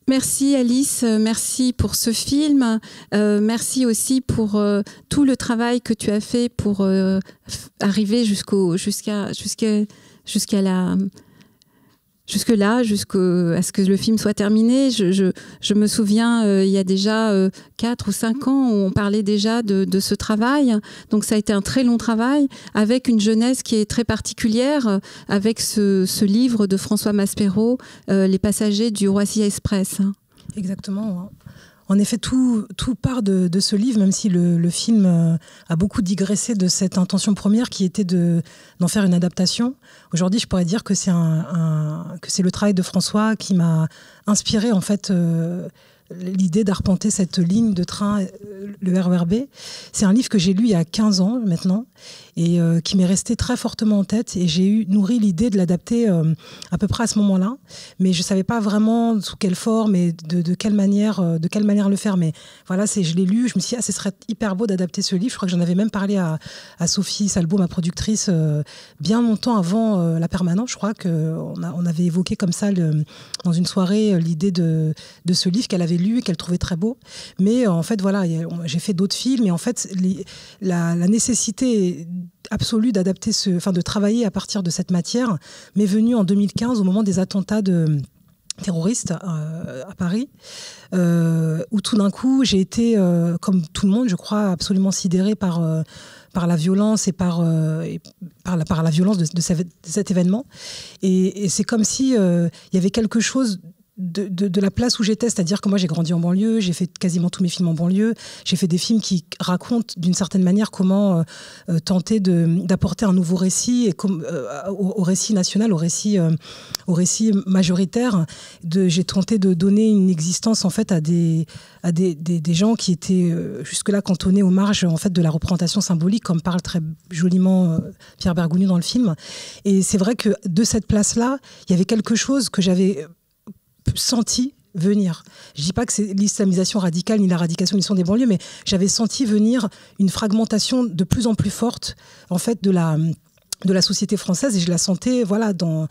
Merci Alice, merci pour ce film, merci aussi pour tout le travail que tu as fait pour arriver jusqu'à ce que le film soit terminé. Je me souviens, il y a déjà 4 ou 5 ans, où on parlait déjà de ce travail. Donc ça a été un très long travail, avec une jeunesse qui est très particulière, avec ce livre de François Maspero, Les passagers du Roissy Express. Exactement. En effet, tout part de ce livre, même si le film a beaucoup digressé de cette intention première qui était d'en faire une adaptation. Aujourd'hui, je pourrais dire que c'est le travail de François qui m'a inspiré en fait l'idée d'arpenter cette ligne de train, le RER B. C'est un livre que j'ai lu il y a 15 ans maintenant et qui m'est resté très fortement en tête, et j'ai nourri l'idée de l'adapter à peu près à ce moment-là, mais je savais pas vraiment sous quelle forme et de quelle manière le faire. Mais voilà, je l'ai lu, je me suis dit, ce serait hyper beau d'adapter ce livre. Je crois que j'en avais même parlé à Sophie Salbeau, ma productrice, bien longtemps avant la permanence. Je crois qu'on avait évoqué comme ça dans une soirée l'idée de ce livre qu'elle avait lu et qu'elle trouvait très beau. Mais en fait, voilà, j'ai fait d'autres films, et en fait, la nécessité absolue d'adapter de travailler à partir de cette matière m'est venue en 2015 au moment des attentats terroristes à Paris, où tout d'un coup j'ai été, comme tout le monde, je crois, absolument sidérée par la violence et par la violence de cet événement. Et c'est comme si il y avait quelque chose de la place où j'étais, c'est-à-dire que moi j'ai grandi en banlieue, j'ai fait quasiment tous mes films en banlieue, j'ai fait des films qui racontent d'une certaine manière comment tenter d'apporter un nouveau récit au récit national, au récit majoritaire. J'ai tenté de donner une existence en fait à des gens qui étaient jusque-là cantonnés aux marges en fait de la représentation symbolique, comme parle très joliment Pierre Bergogneau dans le film. Et c'est vrai que de cette place-là, il y avait quelque chose que j'avais senti venir. Je ne dis pas que c'est l'islamisation radicale ni l'éradication des banlieues, mais j'avais senti venir une fragmentation de plus en plus forte en fait de la société française, et je la sentais voilà, de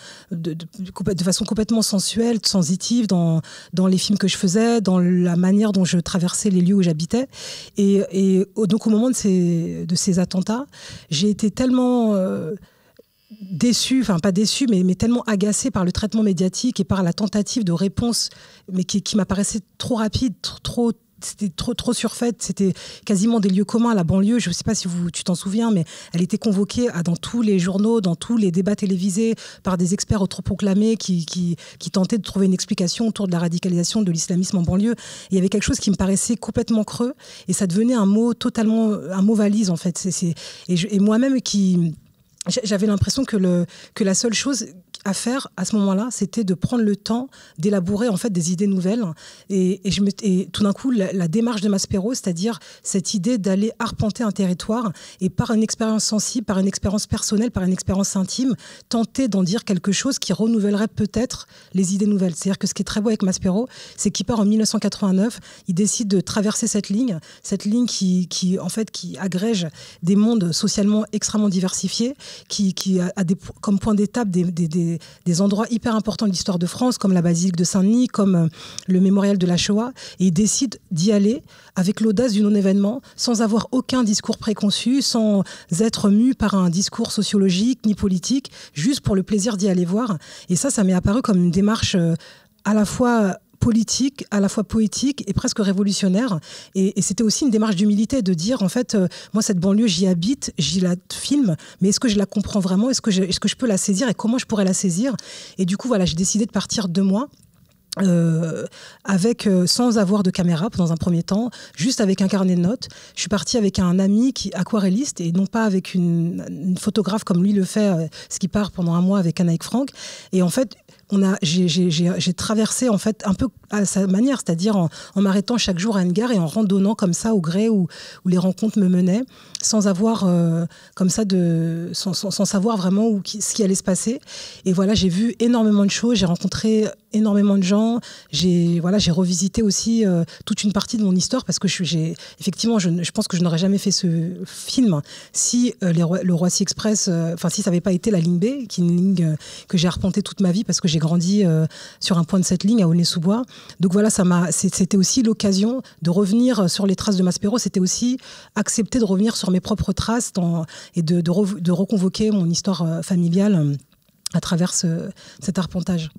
façon complètement sensuelle, sensitive dans les films que je faisais, dans la manière dont je traversais les lieux où j'habitais. Et donc au moment de ces attentats, j'ai été tellement déçue, enfin pas déçue, mais tellement agacée par le traitement médiatique et par la tentative de réponse, mais qui m'apparaissait trop rapide, c'était trop surfaite. C'était quasiment des lieux communs à la banlieue. Je ne sais pas si tu t'en souviens, mais elle était convoquée dans tous les journaux, dans tous les débats télévisés, par des experts autoproclamés qui tentaient de trouver une explication autour de la radicalisation de l'islamisme en banlieue. Et il y avait quelque chose qui me paraissait complètement creux, et ça devenait un mot valise en fait. Et moi-même j'avais l'impression que la seule chose à faire à ce moment-là, c'était de prendre le temps d'élaborer en fait des idées nouvelles. Et tout d'un coup, la démarche de Maspero, c'est-à-dire cette idée d'aller arpenter un territoire et par une expérience sensible, par une expérience personnelle, par une expérience intime, tenter d'en dire quelque chose qui renouvellerait peut-être les idées nouvelles. C'est-à-dire que ce qui est très beau avec Maspero, c'est qu'il part en 1989, il décide de traverser cette ligne qui agrège des mondes socialement extrêmement diversifiés, qui a comme point d'étape des endroits hyper importants de l'histoire de France, comme la basilique de Saint-Denis, comme le mémorial de la Shoah, et il décide d'y aller avec l'audace du non-événement, sans avoir aucun discours préconçu, sans être mu par un discours sociologique ni politique, juste pour le plaisir d'y aller voir. Et ça m'est apparu comme une démarche à la fois politique, à la fois poétique et presque révolutionnaire. Et c'était aussi une démarche d'humilité, de dire, en fait, moi, cette banlieue, j'y habite, j'y la filme, mais est-ce que je la comprends vraiment ? Est-ce que je peux la saisir, et comment je pourrais la saisir ? Et du coup, voilà, j'ai décidé de partir 2 mois sans avoir de caméra dans un premier temps, juste avec un carnet de notes. Je suis partie avec un ami aquarelliste, et non pas avec une photographe comme lui le fait, ce qui part pendant 1 mois avec Anaïk Frank. Et en fait, j'ai traversé en fait un peu à sa manière, c'est-à-dire en m'arrêtant chaque jour à une gare et en randonnant comme ça au gré où les rencontres me menaient, sans avoir comme ça sans savoir vraiment ce qui allait se passer. Et voilà, j'ai vu énormément de choses, j'ai rencontré énormément de gens, j'ai revisité aussi toute une partie de mon histoire, parce que effectivement, je pense que je n'aurais jamais fait ce film si le Roissy Express, si ça n'avait pas été la ligne B, qui est une ligne que j'ai arpentée toute ma vie, parce que j'ai j'ai grandi sur un point de cette ligne à Aulnay-sous-Bois. Donc voilà, c'était aussi l'occasion de revenir sur les traces de Maspero. C'était aussi accepter de revenir sur mes propres traces et de reconvoquer mon histoire familiale à travers cet arpentage.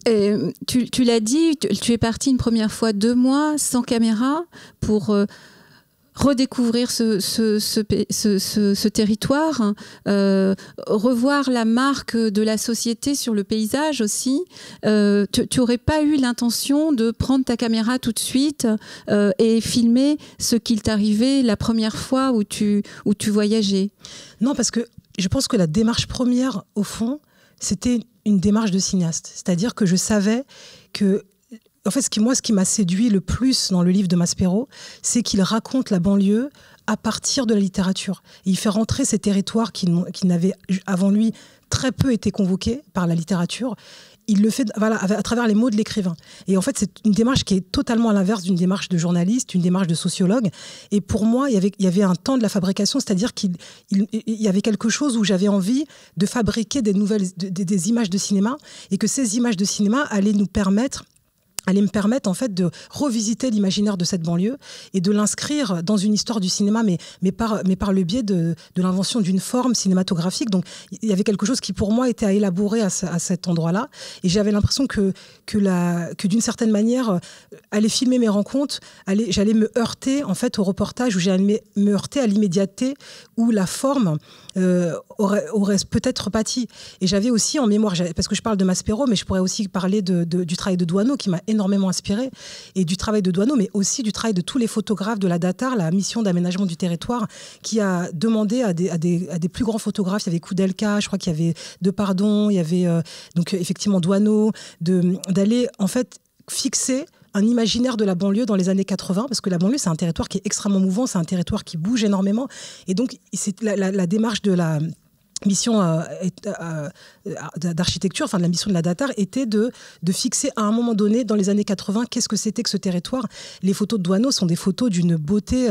Et tu l'as dit, tu es partie une première fois 2 mois sans caméra pour redécouvrir ce territoire, revoir la marque de la société sur le paysage aussi. Tu n'aurais pas eu l'intention de prendre ta caméra tout de suite et filmer ce qu'il t'arrivait la première fois où tu voyageais? Non, parce que je pense que la démarche première, au fond, c'était une démarche de cinéaste. C'est-à-dire que je savais que, en fait, ce qui m'a séduit le plus dans le livre de Maspero, c'est qu'il raconte la banlieue à partir de la littérature. Et il fait rentrer ces territoires qui n'avaient avant lui très peu été convoqués par la littérature. Il le fait à travers les mots de l'écrivain. Et en fait, c'est une démarche qui est totalement à l'inverse d'une démarche de journaliste, une démarche de sociologue. Et pour moi, il y avait un temps de la fabrication, c'est-à-dire qu'il y avait quelque chose où j'avais envie de fabriquer des images de cinéma, et que ces images de cinéma allaient me permettre en fait de revisiter l'imaginaire de cette banlieue et de l'inscrire dans une histoire du cinéma, mais par le biais de l'invention d'une forme cinématographique. Donc il y avait quelque chose qui pour moi était à élaborer à cet endroit-là, et j'avais l'impression que d'une certaine manière aller filmer mes rencontres, j'allais me heurter en fait au reportage, où j'allais me heurter à l'immédiateté où la forme aurait peut-être pâti. Et j'avais aussi en mémoire, parce que je parle de Maspero, mais je pourrais aussi parler du travail de Doisneau qui m'a énormément inspiré, et du travail de Doisneau, mais aussi du travail de tous les photographes de la DATAR, la mission d'aménagement du territoire, qui a demandé à des plus grands photographes. Il y avait Koudelka, je crois qu'il y avait Depardon, il y avait donc effectivement Doisneau, d'aller en fait fixer un imaginaire de la banlieue dans les années 80, parce que la banlieue, c'est un territoire qui est extrêmement mouvant, c'est un territoire qui bouge énormément, et donc c'est la démarche de la mission d'architecture, enfin de la mission de la DATAR, était de fixer à un moment donné, dans les années 80, qu'est-ce que c'était que ce territoire. Les photos de Doisneau sont des photos d'une beauté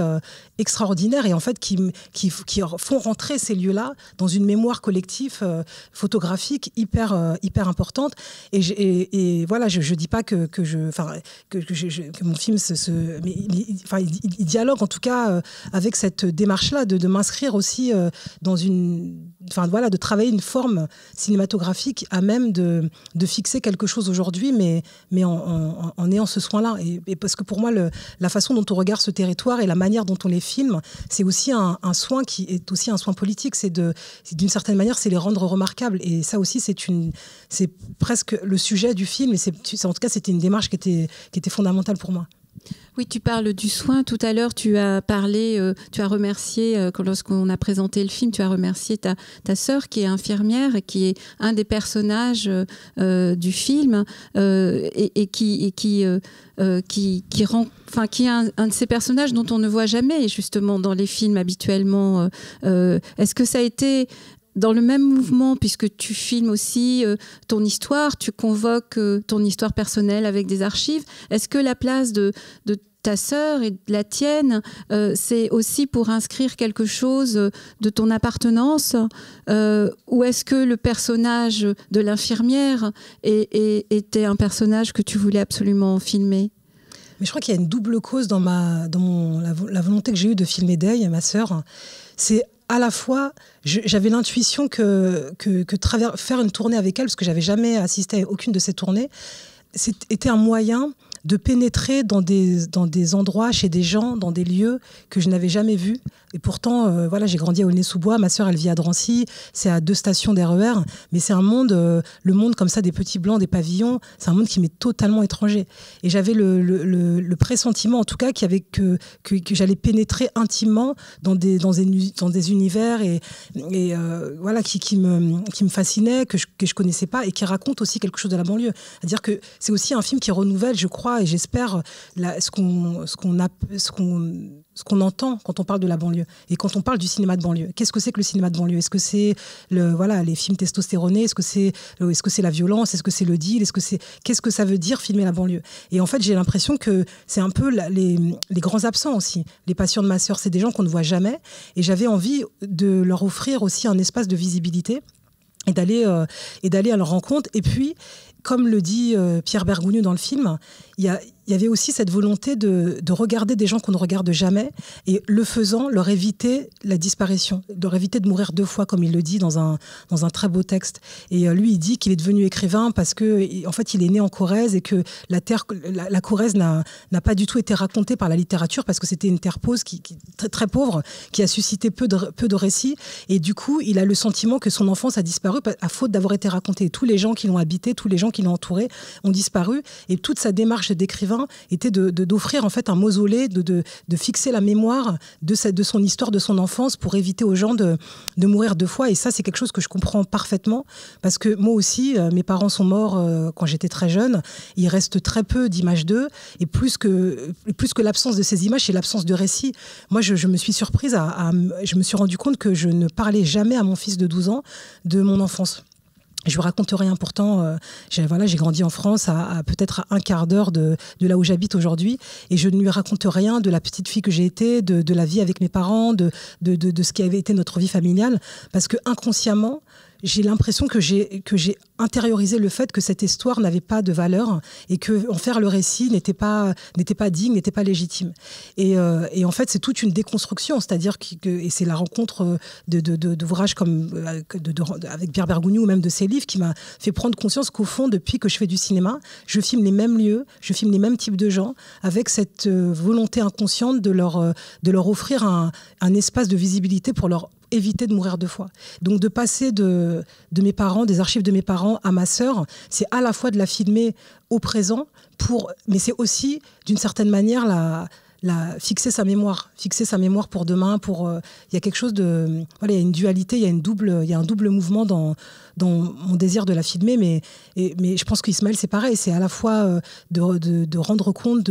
extraordinaire, et en fait qui font rentrer ces lieux-là dans une mémoire collective photographique hyper importante. Et voilà, je dis pas que mon film mais il dialogue en tout cas avec cette démarche-là de m'inscrire aussi dans de travailler une forme cinématographique à même de fixer quelque chose aujourd'hui, mais en ayant ce soin-là. Et parce que pour moi, la façon dont on regarde ce territoire et la manière dont on les filme, c'est aussi un soin qui est aussi un soin politique. C'est d'une certaine manière, c'est les rendre remarquables. Et ça aussi, c'est presque le sujet du film. Et en tout cas, c'était une démarche qui était fondamentale pour moi. Oui, tu parles du soin. Tout à l'heure, tu as remercié, lorsqu'on a présenté le film, tu as remercié ta sœur qui est infirmière et qui est un des personnages du film et qui est un de ces personnages dont on ne voit jamais justement dans les films habituellement. Est-ce que ça a été dans le même mouvement, puisque tu filmes aussi ton histoire, tu convoques ton histoire personnelle avec des archives? Est-ce que la place de ta sœur et de la tienne, c'est aussi pour inscrire quelque chose de ton appartenance, ou est-ce que le personnage de l'infirmière était un personnage que tu voulais absolument filmer? Mais je crois qu'il y a une double cause dans la volonté que j'ai eue de filmer Dey, ma sœur. C'est à la fois, j'avais l'intuition que faire une tournée avec elle, parce que j'avais jamais assisté à aucune de ces tournées, était un moyen de pénétrer dans des endroits, chez des gens, dans des lieux que je n'avais jamais vus. Et pourtant, j'ai grandi à Aulnay-sous-Bois, ma sœur, elle vit à Drancy, c'est à 2 stations d'RER, mais c'est un monde, le monde comme ça, des petits blancs, des pavillons, c'est un monde qui m'est totalement étranger. Et j'avais le pressentiment, en tout cas, que j'allais pénétrer intimement dans des univers qui me fascinaient, que je connaissais pas, et qui racontent aussi quelque chose de la banlieue. C'est-à-dire que c'est aussi un film qui renouvelle, je crois, et j'espère, ce qu'on entend quand on parle de la banlieue et quand on parle du cinéma de banlieue. Qu'est-ce que c'est que le cinéma de banlieue? Est-ce que c'est les films testostéronés? Est-ce que c'est la violence? Est-ce que c'est le deal? Qu'est-ce que ça veut dire filmer la banlieue? Et en fait, j'ai l'impression que c'est un peu les grands absents aussi. Les patients de ma sœur, c'est des gens qu'on ne voit jamais, et j'avais envie de leur offrir aussi un espace de visibilité. et d'aller à leur rencontre. Et puis, comme le dit Pierre Bergogneau dans le film, il y avait aussi cette volonté de regarder des gens qu'on ne regarde jamais, et le faisant, leur éviter la disparition, leur éviter de mourir 2 fois, comme il le dit dans un très beau texte. Et lui, il dit qu'il est devenu écrivain parce que, en fait, il est né en Corrèze et que la Corrèze n'a pas du tout été racontée par la littérature parce que c'était une terre pauvre, très, très pauvre, qui a suscité peu de récits. Et du coup, il a le sentiment que son enfance a disparu à faute d'avoir été racontée. Tous les gens qui l'ont habité, tous les gens qui l'ont entouré ont disparu. Et toute sa démarche d'écrivain était d'offrir en fait un mausolée, de fixer la mémoire de son histoire, de son enfance, pour éviter aux gens de mourir 2 fois. Et ça, c'est quelque chose que je comprends parfaitement, parce que moi aussi, mes parents sont morts quand j'étais très jeune. Il reste très peu d'images d'eux, et plus que l'absence de ces images, c'est l'absence de récits. Moi, je me suis surprise je me suis rendu compte que je ne parlais jamais à mon fils de 12 ans de mon enfance. Je lui raconte rien, pourtant j'ai grandi en France à peut-être à 1/4 d'heure de là où j'habite aujourd'hui, et je ne lui raconte rien de la petite fille que j'ai été, de la vie avec mes parents, de ce qui avait été notre vie familiale, parce que inconsciemment j'ai l'impression que j'ai intériorisé le fait que cette histoire n'avait pas de valeur, et que en faire le récit n'était pas digne, n'était pas légitime. Et en fait, c'est toute une déconstruction, c'est-à-dire et c'est la rencontre d'ouvrages comme avec Pierre Bergogneau ou même de ses livres qui m'a fait prendre conscience qu'au fond, depuis que je fais du cinéma, je filme les mêmes lieux, je filme les mêmes types de gens, avec cette volonté inconsciente de leur offrir un espace de visibilité pour leur éviter de mourir 2 fois. Donc de passer de mes parents, des archives de mes parents à ma sœur, c'est à la fois de la filmer au présent, mais c'est aussi d'une certaine manière fixer sa mémoire pour demain. Il y a quelque chose il y a une dualité, il y a un double mouvement dans mon désir de la filmer, mais je pense qu'Ismaël, c'est pareil, c'est à la fois de rendre compte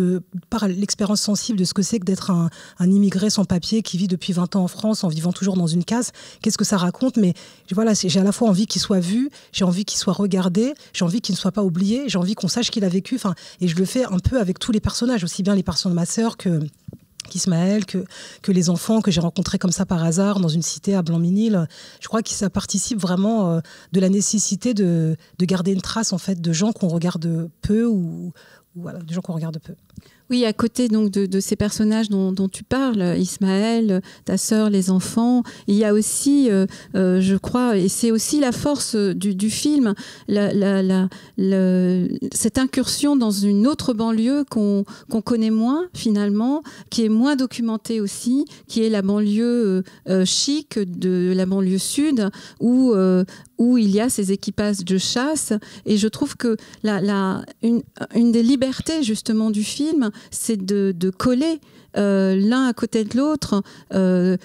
par l'expérience sensible de ce que c'est que d'être un immigré sans papier qui vit depuis 20 ans en France en vivant toujours dans une case. Qu'est-ce que ça raconte? Mais voilà, j'ai à la fois envie qu'il soit vu, j'ai envie qu'il soit regardé, j'ai envie qu'il ne soit pas oublié, j'ai envie qu'on sache qu'il a vécu, et je le fais un peu avec tous les personnages, aussi bien les personnages de ma sœur qu'Ismaël, que les enfants que j'ai rencontrés comme ça par hasard dans une cité à Blanc-Minil. Je crois que ça participe vraiment de la nécessité de garder une trace en fait de gens qu'on regarde peu, ou voilà, de gens qu'on regarde peu. Oui, à côté donc de ces personnages dont tu parles, Ismaël, ta sœur, les enfants, il y a aussi, je crois, et c'est aussi la force du film, cette incursion dans une autre banlieue qu'on connaît moins finalement, qui est moins documentée aussi, qui est la banlieue chic de la banlieue sud, où il y a ces équipages de chasse. Et je trouve que une des libertés justement du film, c'est de coller l'un à côté de l'autre 2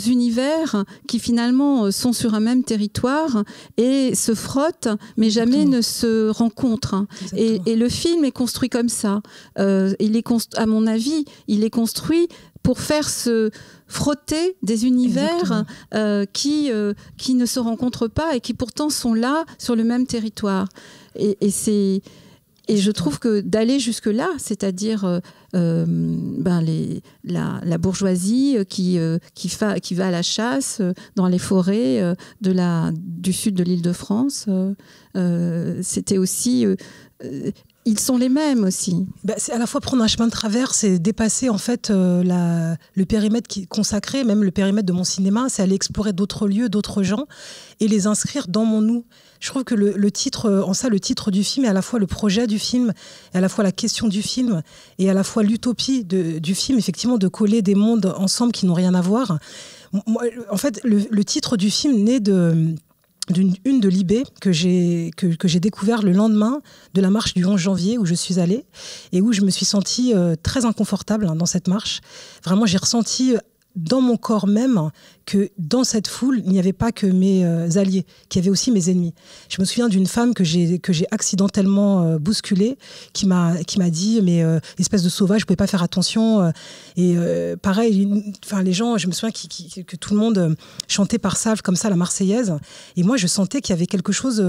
univers qui finalement sont sur un même territoire et se frottent, mais jamais ne se rencontrent. Et le film est construit comme ça. À mon avis, il est construit pour faire se frotter des univers qui ne se rencontrent pas et qui pourtant sont là sur le même territoire. Et je trouve que d'aller jusque-là, c'est-à-dire la bourgeoisie qui va à la chasse dans les forêts du sud de l'Île-de-France, c'était aussi... ils sont les mêmes aussi. C'est à la fois prendre un chemin de traverse et dépasser en fait le périmètre consacré, même le périmètre de mon cinéma, c'est aller explorer d'autres lieux, d'autres gens et les inscrire dans mon nous. Je trouve que le titre du film est à la fois le projet du film, et à la fois la question du film, et à la fois l'utopie du film, effectivement, de coller des mondes ensemble qui n'ont rien à voir. Moi, en fait, le titre du film naît d'une une de Libé que j'ai découvert le lendemain de la marche du 11 janvier où je suis allée et où je me suis sentie très inconfortable dans cette marche. Vraiment, j'ai ressenti dans mon corps même que dans cette foule, il n'y avait pas que mes alliés, qu'il y avait aussi mes ennemis. Je me souviens d'une femme que j'ai accidentellement bousculée, qui m'a dit mais espèce de sauvage, je pouvais pas faire attention. Pareil, les gens, je me souviens que tout le monde chantait par salve comme ça la Marseillaise. Et moi, je sentais qu'il y avait quelque chose.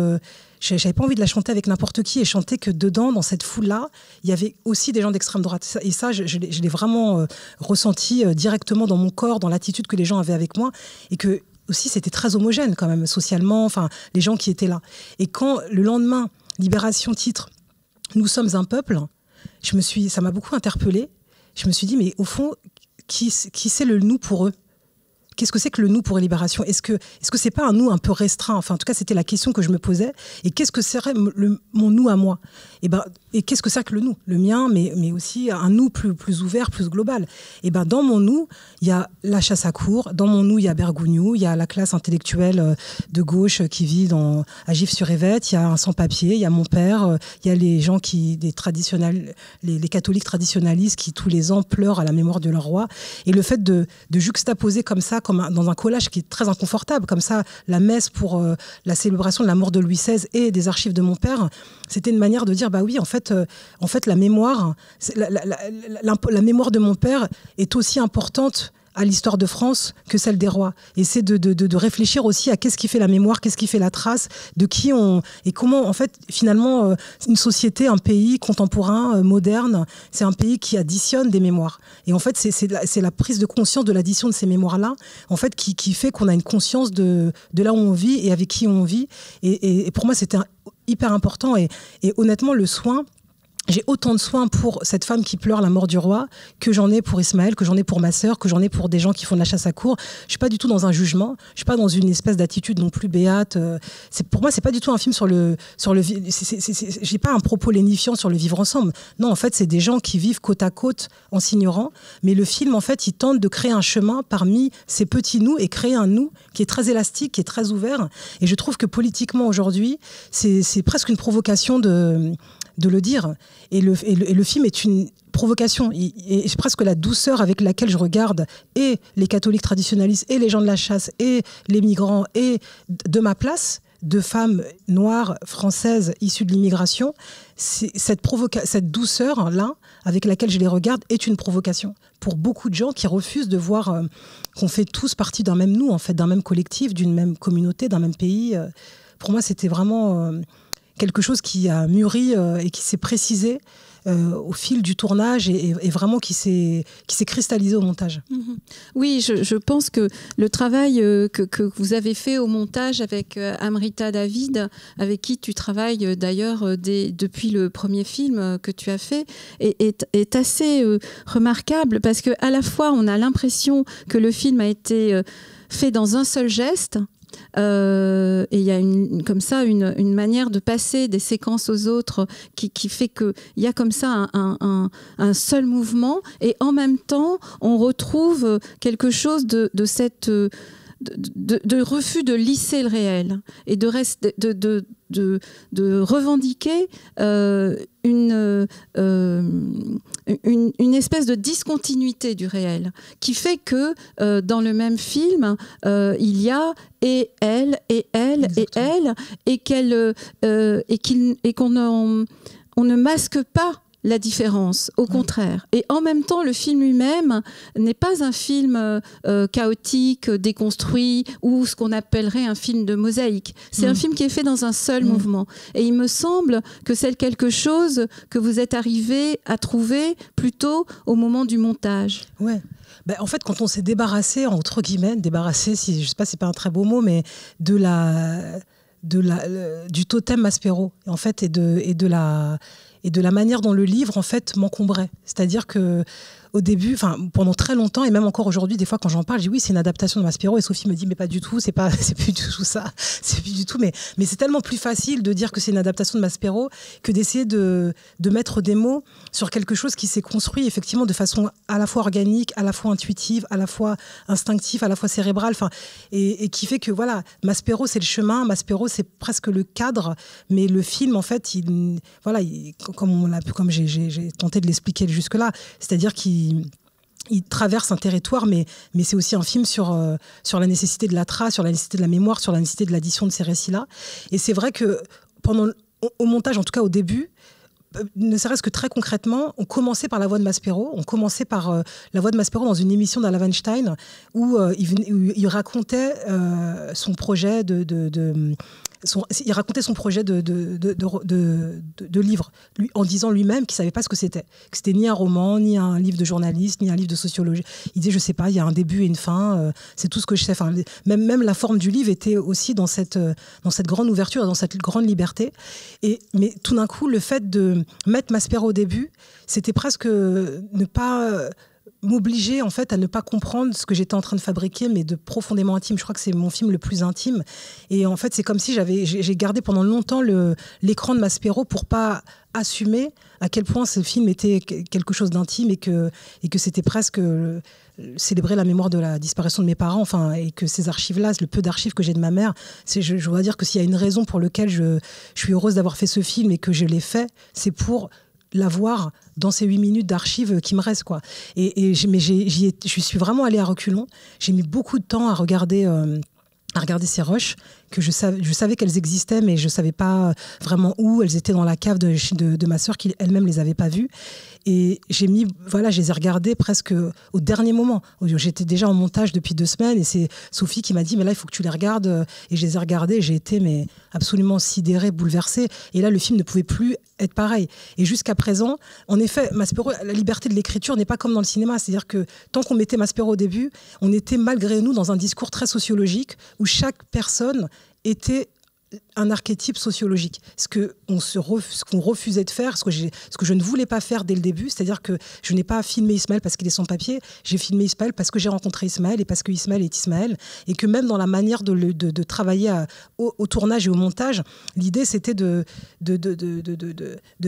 J'avais pas envie de la chanter avec n'importe qui et chanter que dedans, dans cette foule-là, il y avait aussi des gens d'extrême droite. Et ça, je l'ai vraiment ressenti directement dans mon corps, dans l'attitude que les gens avaient avec moi. Et que aussi, c'était très homogène quand même, socialement, enfin, les gens qui étaient là. Et quand, le lendemain, Libération titre « Nous sommes un peuple », ça m'a beaucoup interpellée. Je me suis dit, mais au fond, qui c'est le nous pour eux ? Qu'est-ce que c'est que le nous pour Libération ? Est-ce que c'est pas un nous un peu restreint ? Enfin, en tout cas, c'était la question que je me posais. Et qu'est-ce que serait mon nous à moi ? Et qu'est-ce que c'est que le nous ? Le mien, mais aussi un nous plus ouvert, plus global. Et dans mon nous, il y a la chasse à courre. Dans mon nous, il y a Bergogneau. Il y a la classe intellectuelle de gauche qui vit à Gif-sur-Yvette. Il y a un sans-papier. Il y a mon père. Il y a les gens les catholiques traditionnalistes qui, tous les ans, pleurent à la mémoire de leur roi. Et le fait de juxtaposer comme ça, dans un collage qui est très inconfortable, comme ça, la messe pour la célébration de la mort de Louis XVI et des archives de mon père, c'était une manière de dire, bah oui, en fait la mémoire, la mémoire de mon père est aussi importante à l'histoire de France que celle des rois. Et c'est de réfléchir aussi à qu'est-ce qui fait la mémoire, qu'est-ce qui fait la trace, de qui et comment, en fait, finalement, une société, un pays contemporain, moderne, c'est un pays qui additionne des mémoires. Et en fait, c'est la prise de conscience de l'addition de ces mémoires-là, en fait, qui fait qu'on a une conscience de là où on vit et avec qui on vit. Et pour moi, c'était hyper important. Et honnêtement, le soin... J'ai autant de soins pour cette femme qui pleure la mort du roi que j'en ai pour Ismaël, que j'en ai pour ma sœur, que j'en ai pour des gens qui font de la chasse à courre. Je suis pas du tout dans un jugement, je suis pas dans une espèce d'attitude non plus béate. Pour moi, c'est pas du tout un film j'ai pas un propos lénifiant sur le vivre ensemble. Non, en fait, c'est des gens qui vivent côte à côte en s'ignorant. Mais le film, en fait, il tente de créer un chemin parmi ces petits nous et créer un nous qui est très élastique, qui est très ouvert. Et je trouve que politiquement aujourd'hui, c'est presque une provocation de le dire. Et le film est une provocation. Et c'est presque la douceur avec laquelle je regarde et les catholiques traditionnalistes et les gens de la chasse et les migrants et de ma place, de femmes noires, françaises, issues de l'immigration, cette douceur-là, avec laquelle je les regarde, est une provocation pour beaucoup de gens qui refusent de voir qu'on fait tous partie d'un même nous, en fait, d'un même collectif, d'une même communauté, d'un même pays. Pour moi, c'était vraiment... quelque chose qui a mûri et qui s'est précisé au fil du tournage et vraiment qui s'est cristallisé au montage. Oui, je pense que le travail que vous avez fait au montage avec Amrita David, avec qui tu travailles d'ailleurs depuis le premier film que tu as fait, est assez remarquable parce qu'à la fois on a l'impression que le film a été fait dans un seul geste. Et il y a une manière de passer des séquences aux autres qui fait qu'il y a comme ça un seul mouvement et en même temps on retrouve quelque chose de refus de lisser le réel et de revendiquer une espèce de discontinuité du réel qui fait que dans le même film il y a et elle et elle. Exactement. Et elle et qu'on ne masque pas la différence, au contraire. Et en même temps, le film lui-même n'est pas un film chaotique, déconstruit, ou ce qu'on appellerait un film de mosaïque. C'est un film qui est fait dans un seul mouvement. Et il me semble que c'est quelque chose que vous êtes arrivé à trouver plutôt au moment du montage. Ouais. En fait, quand on s'est débarrassé, entre guillemets, je sais pas, c'est pas un très beau mot, mais du totem Maspero, en fait, et de la manière dont le livre, en fait, m'encombrait. C'est-à-dire que au début, pendant très longtemps, et même encore aujourd'hui, des fois, quand j'en parle, je dis oui, c'est une adaptation de Maspero, et Sophie me dit mais pas du tout, c'est plus du tout ça, c'est plus du tout, mais c'est tellement plus facile de dire que c'est une adaptation de Maspero que d'essayer de mettre des mots sur quelque chose qui s'est construit effectivement de façon à la fois organique, à la fois intuitive, à la fois instinctive, à la fois cérébrale, et qui fait que voilà, Maspero c'est le chemin, Maspero c'est presque le cadre, mais le film en fait, comme j'ai tenté de l'expliquer jusque-là, c'est-à-dire qu'il traverse un territoire, mais c'est aussi un film sur la nécessité de la trace, sur la nécessité de la mémoire, sur la nécessité de l'addition de ces récits-là. Et c'est vrai que au montage, en tout cas au début, ne serait-ce que très concrètement, on commençait par la voix de Maspero. On commençait par la voix de Maspero dans une émission d'Alain Weinstein où il racontait son projet il racontait son projet de livre, en disant lui-même qu'il ne savait pas ce que c'était ni un roman, ni un livre de journaliste, ni un livre de sociologie. Il disait, je ne sais pas, il y a un début et une fin, c'est tout ce que je sais. Enfin, même la forme du livre était aussi dans cette grande ouverture, dans cette grande liberté. Mais tout d'un coup, le fait de mettre Maspero au début, c'était presque ne pas m'obliger en fait à ne pas comprendre ce que j'étais en train de fabriquer, mais de profondément intime. Je crois que c'est mon film le plus intime. Et en fait, c'est comme si j'ai gardé pendant longtemps l'écran de Maspero pour pas assumer à quel point ce film était quelque chose d'intime et que c'était presque célébrer la mémoire de la disparition de mes parents, enfin, et que ces archives-là, le peu d'archives que j'ai de ma mère, je dois dire que s'il y a une raison pour laquelle je suis heureuse d'avoir fait ce film et que je l'ai fait, c'est pour l'avoir dans ces 8 minutes d'archives qui me restent, quoi. Mais je suis vraiment allée à reculons. J'ai mis beaucoup de temps à regarder ces rushs, que je savais qu'elles existaient, mais je ne savais pas vraiment où. Elles étaient dans la cave de ma sœur, qui elle-même ne les avait pas vues. Et je les ai regardées presque au dernier moment. J'étais déjà en montage depuis 2 semaines, et c'est Sophie qui m'a dit, mais là, il faut que tu les regardes. Et je les ai regardées, j'ai été absolument sidérée, bouleversée. Et là, le film ne pouvait plus être pareil. Et jusqu'à présent, en effet, Maspero, la liberté de l'écriture n'est pas comme dans le cinéma. C'est-à-dire que tant qu'on mettait Maspero au début, on était malgré nous dans un discours très sociologique, où chaque personne était un archétype sociologique. Ce qu'on refusait de faire, ce que je ne voulais pas faire dès le début, c'est-à-dire que je n'ai pas filmé Ismaël parce qu'il est sans papier, j'ai filmé Ismaël parce que j'ai rencontré Ismaël et parce que Ismaël est Ismaël, et que même dans la manière de travailler au tournage et au montage, l'idée c'était de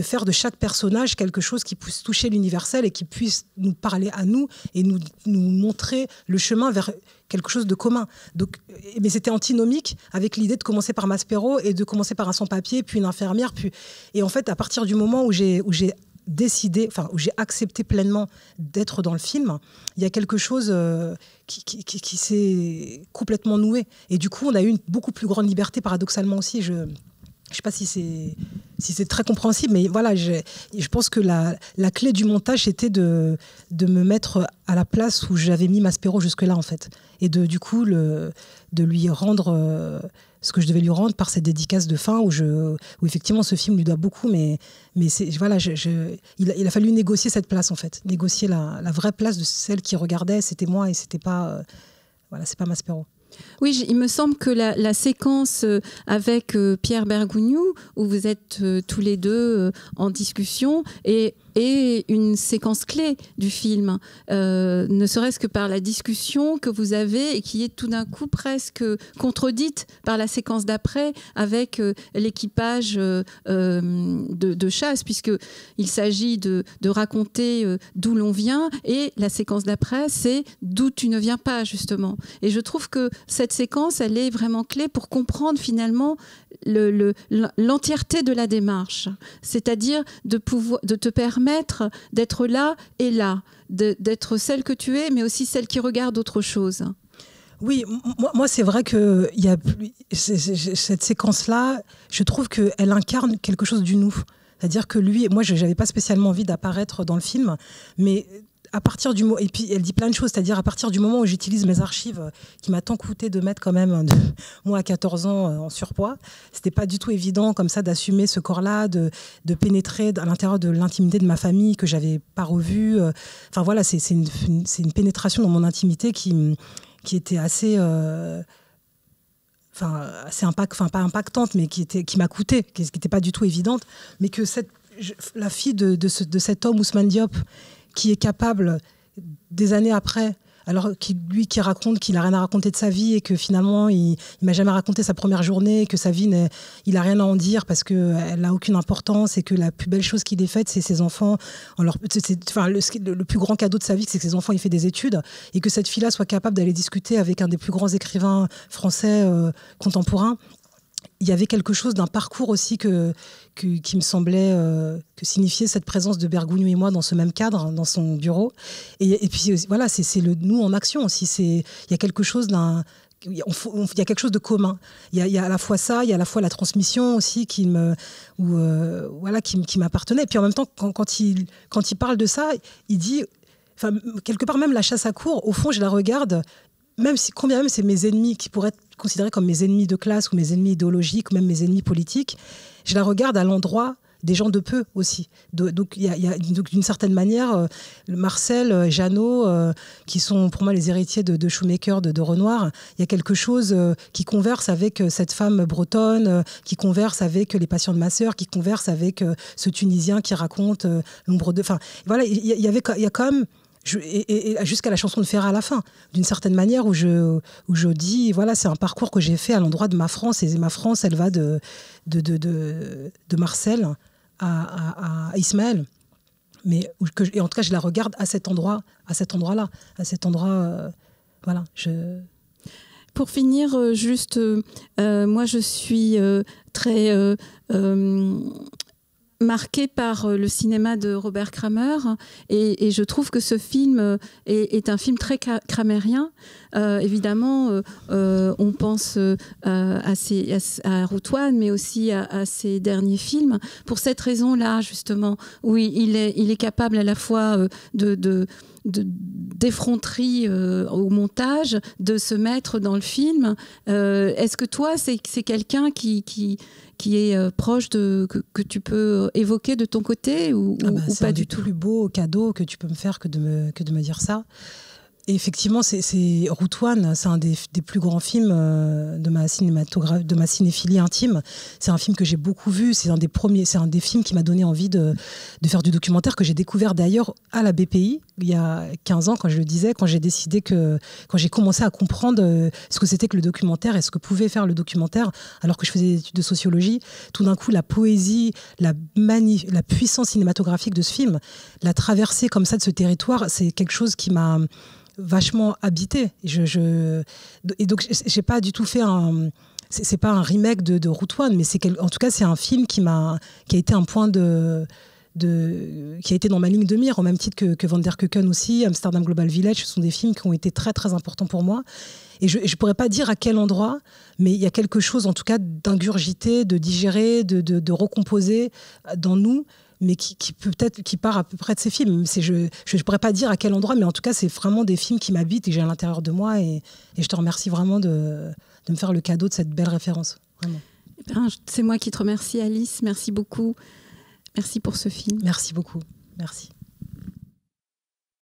faire de chaque personnage quelque chose qui puisse toucher l'universel et qui puisse nous parler à nous et nous montrer le chemin vers quelque chose de commun. Donc, mais c'était antinomique avec l'idée de commencer par Maspero et de commencer par un sans-papier, puis une infirmière. Et en fait, à partir du moment où j'ai décidé, enfin, où j'ai accepté pleinement d'être dans le film, il y a quelque chose qui s'est complètement noué. Et du coup, on a eu une beaucoup plus grande liberté, paradoxalement aussi. Je ne sais pas si c'est très compréhensible, mais voilà, je pense que la clé du montage, c'était de me mettre à la place où j'avais mis Maspero jusque-là, en fait. Et du coup, de lui rendre ce que je devais lui rendre par cette dédicace de fin, où effectivement, ce film lui doit beaucoup, mais voilà, il a fallu négocier cette place, en fait. Négocier la vraie place de celle qui regardait, c'était moi, et c'était pas... c'est pas Maspero. Oui, il me semble que la séquence avec Pierre Bergogneau, où vous êtes tous les deux en discussion, est une séquence clé du film, ne serait-ce que par la discussion que vous avez et qui est tout d'un coup presque contredite par la séquence d'après avec l'équipage de chasse, puisqu'il s'agit de raconter d'où l'on vient, et la séquence d'après, c'est d'où tu ne viens pas, justement. Et je trouve que cette séquence, elle est vraiment clé pour comprendre finalement l'entièreté de la démarche, c'est-à-dire de te permettre d'être là et là, d'être celle que tu es, mais aussi celle qui regarde autre chose. Oui, moi c'est vrai que cette séquence-là, je trouve qu'elle incarne quelque chose du nous. C'est-à-dire que lui, moi je n'avais pas spécialement envie d'apparaître dans le film, mais à partir du moment, et puis elle dit plein de choses, c'est-à-dire à partir du moment où j'utilise mes archives, qui m'a tant coûté de mettre quand même, moi à 14 ans en surpoids, c'était pas du tout évident comme ça d'assumer ce corps-là, de pénétrer à l'intérieur de l'intimité de ma famille que j'avais pas revue. Enfin voilà, c'est une pénétration dans mon intimité qui était assez... assez pas impactante, mais qui m'a coûté, qui n'était pas du tout évidente, mais que la fille de cet homme, Ousmane Diop, qui est capable, des années après, alors qui raconte qu'il n'a rien à raconter de sa vie et que finalement, il ne m'a jamais raconté sa première journée, et que sa vie, il n'a rien à en dire parce qu'elle n'a aucune importance et que la plus belle chose qu'il ait faite, c'est ses enfants. Le plus grand cadeau de sa vie, c'est que ses enfants aient fait des études et que cette fille-là soit capable d'aller discuter avec un des plus grands écrivains français contemporains. Il y avait quelque chose d'un parcours aussi qui me semblait que signifiait cette présence de Bergogneau et moi dans ce même cadre, dans son bureau. Et puis voilà, c'est le nous en action aussi. Il y a quelque chose il y a quelque chose de commun. Il y a à la fois ça, il y a à la fois la transmission aussi qui m'appartenait. Et puis en même temps, quand il parle de ça, il dit, quelque part même la chasse à courre, au fond, je la regarde. Combien même c'est mes ennemis qui pourraient être considérés comme mes ennemis de classe ou mes ennemis idéologiques ou même mes ennemis politiques, je la regarde à l'endroit des gens de peu aussi. Donc, il y a d'une certaine manière, Marcel, Jeannot, qui sont pour moi les héritiers de Shoemaker, de Renoir, il y a quelque chose qui converse avec cette femme bretonne, qui converse avec les patients de ma sœur, qui converse avec ce Tunisien qui raconte l'ombre de... Enfin, voilà, il y a quand même... Et jusqu'à la chanson de Ferrat à la fin, d'une certaine manière où je dis, voilà, c'est un parcours que j'ai fait à l'endroit de ma France, et ma France, elle va de Marcel à Ismaël. Mais et en tout cas, je la regarde à cet endroit-là, voilà. Pour finir, juste, moi, je suis très marquée par le cinéma de Robert Kramer, et je trouve que ce film est un film très kramérien. Évidemment, on pense à Routouane, mais aussi à ses derniers films. Pour cette raison-là, justement, où il est capable à la fois d'effronterie au montage, de se mettre dans le film. Est-ce que toi, c'est quelqu'un qui est proche que tu peux évoquer de ton côté ou pas du tout? C'est un des plus beaux cadeaux que tu peux me faire que de me dire ça. Et effectivement, c'est Routouane, c'est un des plus grands films de ma cinéphilie intime. C'est un film que j'ai beaucoup vu. C'est un des films qui m'a donné envie de faire du documentaire, que j'ai découvert d'ailleurs à la BPI il y a 15 ans, quand je le disais, quand j'ai commencé à comprendre ce que c'était que le documentaire et ce que pouvait faire le documentaire, alors que je faisais des études de sociologie. Tout d'un coup, la poésie, la puissance cinématographique de ce film, la traversée comme ça de ce territoire, c'est quelque chose qui m'a vachement habité. Et donc, j'ai pas du tout fait c'est pas un remake de Routouane, mais en tout cas, c'est un film qui a été un point qui a été dans ma ligne de mire, au même titre que Van der Keuken aussi, Amsterdam Global Village. Ce sont des films qui ont été très, très importants pour moi. Et je pourrais pas dire à quel endroit, mais il y a quelque chose, en tout cas, d'ingurgité, de digérer, de recomposer dans nous, mais qui part à peu près de ces films. Je pourrais pas dire à quel endroit, mais en tout cas, c'est vraiment des films qui m'habitent et que j'ai à l'intérieur de moi. Et je te remercie vraiment de me faire le cadeau de cette belle référence. Vraiment. C'est moi qui te remercie, Alice. Merci beaucoup. Merci pour ce film. Merci beaucoup. Merci.